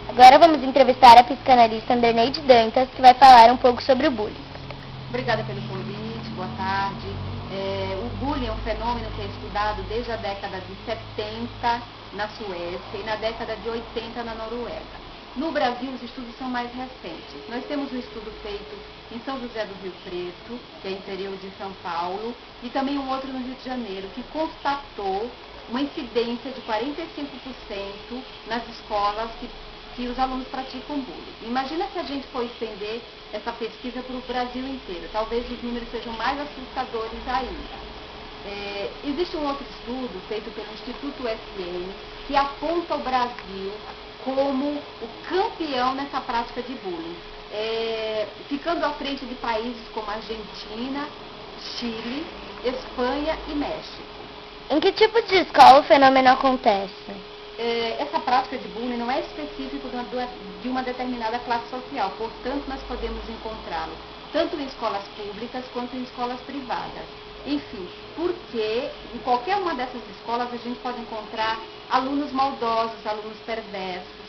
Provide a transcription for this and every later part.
Agora vamos entrevistar a psicanalista Anderneide Dantas, que vai falar um pouco sobre o bullying. Obrigada pelo convite, boa tarde. O bullying é um fenômeno que é estudado desde a década de 70 na Suécia e na década de 80 na Noruega. No Brasil, os estudos são mais recentes. Nós temos um estudo feito em São José do Rio Preto, que é interior de São Paulo, e também um outro no Rio de Janeiro, que constatou uma incidência de 45% nas escolas que os alunos praticam bullying. Imagina se a gente for estender essa pesquisa para o Brasil inteiro. Talvez os números sejam mais assustadores ainda. Existe um outro estudo feito pelo Instituto UFM que aponta o Brasil como o campeão nessa prática de bullying, ficando à frente de países como Argentina, Chile, Espanha e México. Em que tipo de escola o fenômeno acontece? Essa prática de bullying não é específica de uma determinada classe social, portanto nós podemos encontrá-lo tanto em escolas públicas quanto em escolas privadas. Enfim, porque em qualquer uma dessas escolas a gente pode encontrar alunos maldosos, alunos perversos,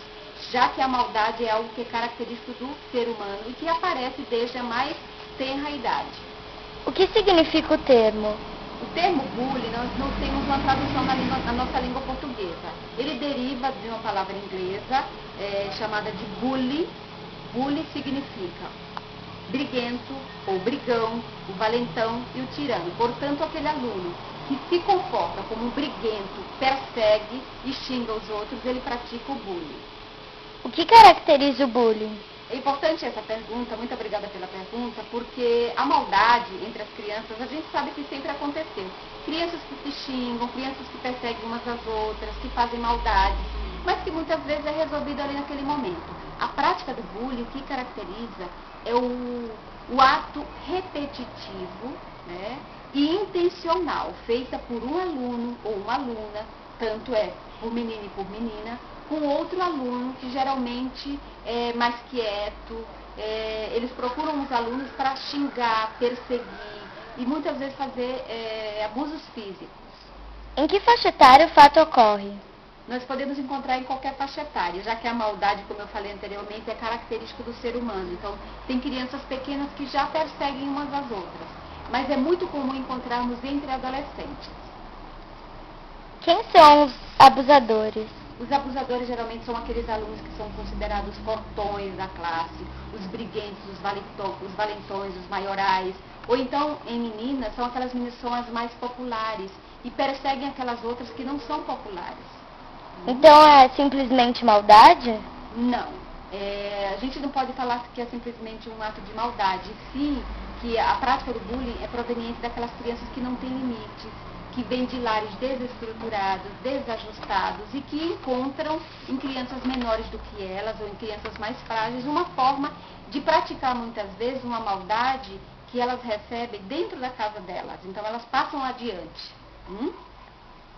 já que a maldade é algo que é característico do ser humano e que aparece desde a mais tenra idade. O que significa o termo? O termo bullying, nós não temos uma tradução na nossa língua portuguesa. Ele deriva de uma palavra inglesa chamada de bully. Bully significa briguento ou brigão, o valentão e o tirano. Portanto, aquele aluno que se comporta como um briguento, persegue e xinga os outros, ele pratica o bullying. O que caracteriza o bullying? É importante essa pergunta, muito obrigada pela pergunta, porque a maldade entre as crianças, a gente sabe que sempre aconteceu. Crianças que se xingam, crianças que perseguem umas às outras, que fazem maldades, mas que muitas vezes é resolvido ali naquele momento. A prática do bullying, o que caracteriza é o ato repetitivo, né, e intencional, feita por um aluno ou uma aluna, tanto é por menino e por menina, com outro aluno que geralmente é mais quieto. Eles procuram os alunos para xingar, perseguir e muitas vezes fazer abusos físicos. Em que faixa etária o fato ocorre? Nós podemos encontrar em qualquer faixa etária, já que a maldade, como eu falei anteriormente, é característico do ser humano. Então, tem crianças pequenas que já perseguem umas às outras, mas é muito comum encontrarmos entre adolescentes. Quem são os abusadores? Os abusadores geralmente são aqueles alunos que são considerados fortões da classe, os briguentos, os valentões, os maiorais. Ou então, em meninas, são aquelas meninas que são as mais populares e perseguem aquelas outras que não são populares. Então é simplesmente maldade? Não. A gente não pode falar que é simplesmente um ato de maldade. Sim, que a prática do bullying é proveniente daquelas crianças que não têm limites, que vêm de lares desestruturados, desajustados e que encontram em crianças menores do que elas ou em crianças mais frágeis uma forma de praticar muitas vezes uma maldade que elas recebem dentro da casa delas. Então elas passam adiante.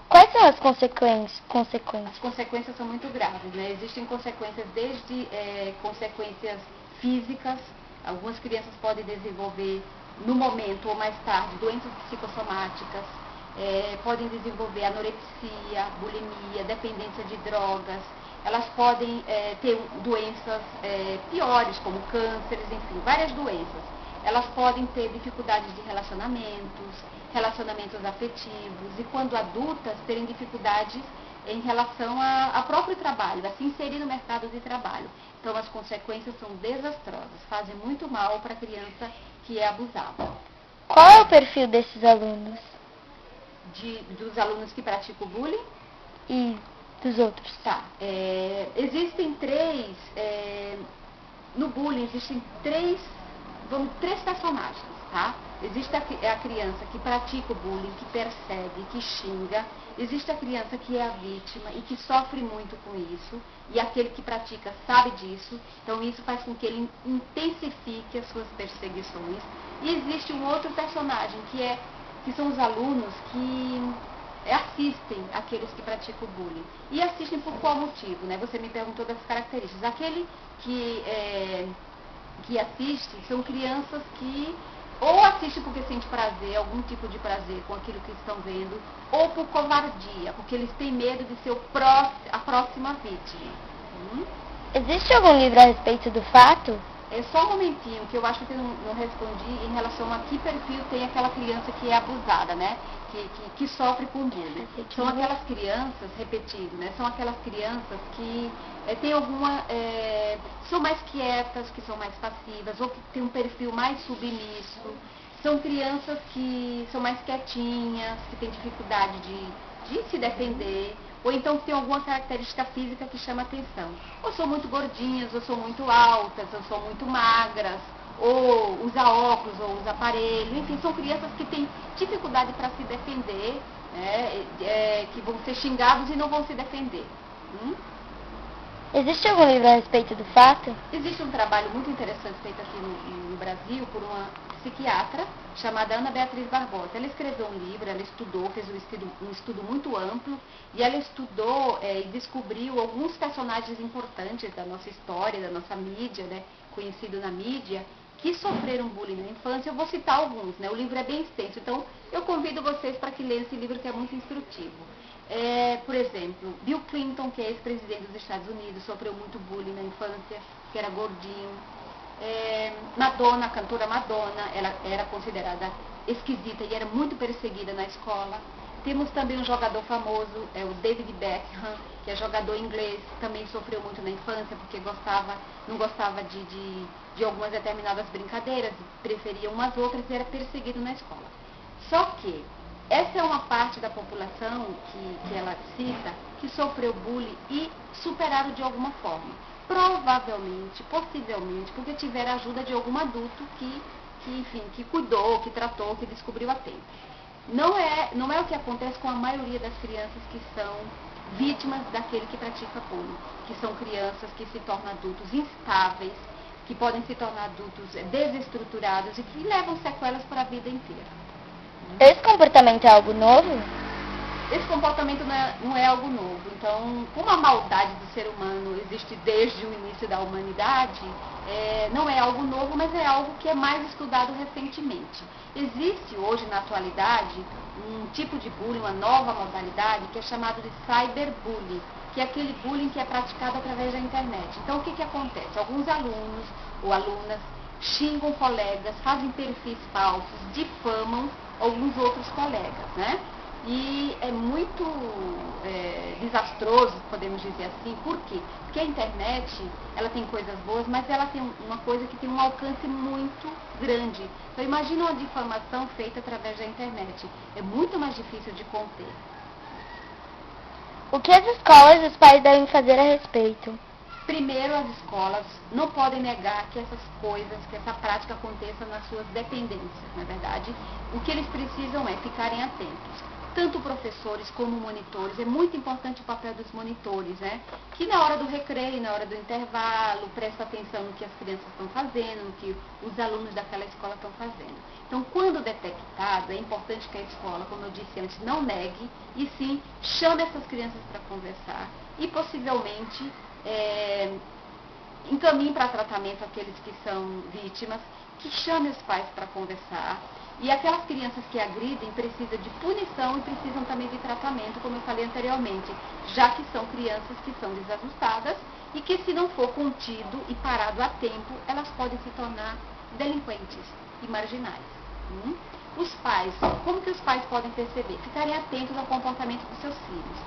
Quais são as consequências? As consequências são muito graves, né? Existem consequências desde consequências físicas. Algumas crianças podem desenvolver no momento ou mais tarde doenças psicossomáticas. Podem desenvolver anorexia, bulimia, dependência de drogas. Elas podem ter doenças piores, como cânceres, enfim, várias doenças. Elas podem ter dificuldades de relacionamentos afetivos e, quando adultas, terem dificuldades em relação ao próprio trabalho, a se inserir no mercado de trabalho. Então, as consequências são desastrosas, fazem muito mal para a criança que é abusada. Qual é o perfil desses alunos? Dos alunos que praticam bullying? E dos outros? Tá. Existem no bullying existem três personagens, tá? Existe a criança que pratica o bullying, que persegue, que xinga. Existe a criança que é a vítima e que sofre muito com isso. E aquele que pratica sabe disso. Então isso faz com que ele intensifique as suas perseguições. E existe um outro personagem que são os alunos que assistem aqueles que praticam o bullying. E assistem por qual motivo, né? Você me perguntou das características. Aquele que assiste são crianças que ou assistem porque sente prazer, algum tipo de prazer com aquilo que estão vendo, ou por covardia, porque eles têm medo de ser a próxima vítima. Existe algum livro a respeito do fato? É só um momentinho, que eu acho que eu não respondi em relação a que perfil tem aquela criança que é abusada, né? Que sofre com bullying. São aquelas crianças, repetindo, né? São aquelas crianças que têm são mais quietas, que são mais passivas, ou que têm um perfil mais submisso. São crianças que são mais quietinhas, que têm dificuldade de se defender, ou então que tem alguma característica física que chama atenção. Ou são muito gordinhas, ou são muito altas, ou são muito magras, ou usa óculos, ou usa aparelho, enfim, são crianças que têm dificuldade para se defender, né, que vão ser xingados e não vão se defender. Existe algum livro a respeito do fato? Existe um trabalho muito interessante feito aqui no Brasil por uma psiquiatra chamada Ana Beatriz Barbosa. Ela escreveu um livro, ela estudou, fez um estudo muito amplo, e ela estudou e descobriu alguns personagens importantes da nossa história, da nossa mídia, né, conhecido na mídia, que sofreram bullying na infância. Eu vou citar alguns, né? O livro é bem extenso, então eu convido vocês para que leiam esse livro, que é muito instrutivo. Por exemplo, Bill Clinton, que é ex-presidente dos Estados Unidos, sofreu muito bullying na infância, que era gordinho. Madonna, a cantora Madonna, ela era considerada esquisita e era muito perseguida na escola. Temos também um jogador famoso, o David Beckham, que é jogador inglês, também sofreu muito na infância, porque não gostava de algumas determinadas brincadeiras, preferia umas outras e era perseguido na escola. Só que essa é uma parte da população que ela cita, que sofreu bullying e superaram de alguma forma. Provavelmente, possivelmente, porque tiveram a ajuda de algum adulto que cuidou, que tratou, que descobriu a tempo. Não é o que acontece com a maioria das crianças que são vítimas daquele que pratica bullying, que são crianças que se tornam adultos instáveis, que podem se tornar adultos desestruturados e que levam sequelas para a vida inteira. Esse comportamento é algo novo? Esse comportamento não é algo novo. Então, como a maldade do ser humano existe desde o início da humanidade, não é algo novo, mas é algo que é mais estudado recentemente. Existe hoje, na atualidade, um tipo de bullying, uma nova modalidade, que é chamado de cyberbullying, que é aquele bullying que é praticado através da internet. Então, o que acontece? Alguns alunos ou alunas xingam colegas, fazem perfis falsos, difamam alguns outros colegas, né? E é muito desastroso, podemos dizer assim. Por quê? Porque a internet, ela tem coisas boas, mas ela tem uma coisa que tem um alcance muito grande. Então imagina uma difamação feita através da internet. É muito mais difícil de conter. O que as escolas e os pais devem fazer a respeito? Primeiro, as escolas não podem negar que essas coisas, que essa prática aconteça nas suas dependências, na verdade. O que eles precisam é ficarem atentos. Tanto professores como monitores, é muito importante o papel dos monitores, né? Que na hora do recreio, na hora do intervalo, presta atenção no que as crianças estão fazendo, no que os alunos daquela escola estão fazendo. Então, quando detectado, é importante que a escola, como eu disse antes, não negue, e sim chame essas crianças para conversar e possivelmente encaminhe para tratamento aqueles que são vítimas, que chame os pais para conversar. E aquelas crianças que agridem precisam de punição e precisam também de tratamento, como eu falei anteriormente, já que são crianças que são desajustadas e que, se não for contido e parado a tempo, elas podem se tornar delinquentes e marginais. Os pais, como que os pais podem perceber? Ficarem atentos ao comportamento dos seus filhos.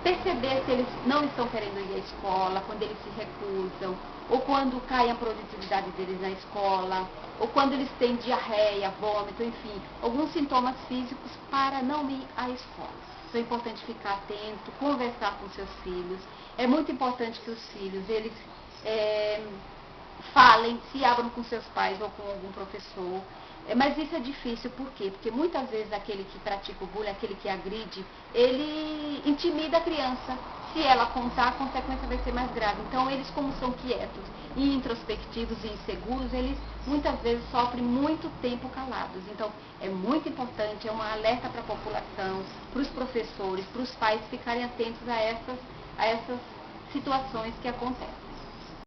Perceber se eles não estão querendo ir à escola, quando eles se recusam, ou quando cai a produtividade deles na escola, ou quando eles têm diarreia, vômito, enfim, alguns sintomas físicos para não ir à escola. Então é importante ficar atento, conversar com seus filhos. É muito importante que os filhos, eles falem, se abram com seus pais ou com algum professor. Mas isso é difícil, por quê? Porque muitas vezes aquele que pratica o bullying, aquele que agride, ele intimida a criança. Se ela contar, a consequência vai ser mais grave. Então, eles, como são quietos e introspectivos e inseguros, eles muitas vezes sofrem muito tempo calados. Então, é muito importante, é um alerta para a população, para os professores, para os pais ficarem atentos a essas situações que acontecem.